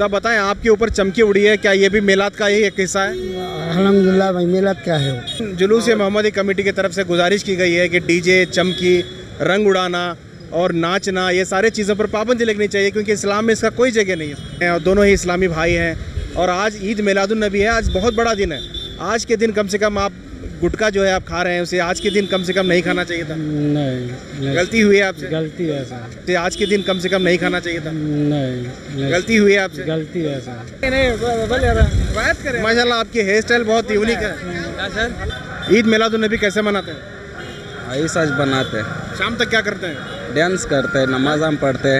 सब बताएं, आपके ऊपर चमकी उड़ी है, क्या ये भी मिलाद का ही एक हिस्सा है? अल्हम्दुलिल्लाह भाई, मिलाद क्या है वो? जुलूस मोहम्मदी कमेटी की तरफ से गुजारिश की गई है कि डीजे, चमकी, रंग उड़ाना और नाचना, ये सारे चीज़ों पर पाबंदी लगनी चाहिए, क्योंकि इस्लाम में इसका कोई जगह नहीं है। और दोनों ही इस्लामी भाई हैं और आज ईद मिलादुन नबी है, आज बहुत बड़ा दिन है। आज के दिन कम से कम आप गुटखा जो है आप खा रहे हैं, उसे आज के दिन कम से कम नहीं खाना चाहिए था। नहीं, गलती हुई है आपसे? गलती है सर। तो आज के दिन कम से कम नहीं खाना चाहिए था। नहीं, गलती हुई है आपसे? गलती है सर। माशाल्लाह, आपकी हेयर स्टाइल बहुत यूनिक है। ईद मिलादुन नबी कैसे मनाते हैं? ऐसा बनाते हैं, शाम तक क्या करते हैं? डांस करते हैं, नमाज हम पढ़ते हैं।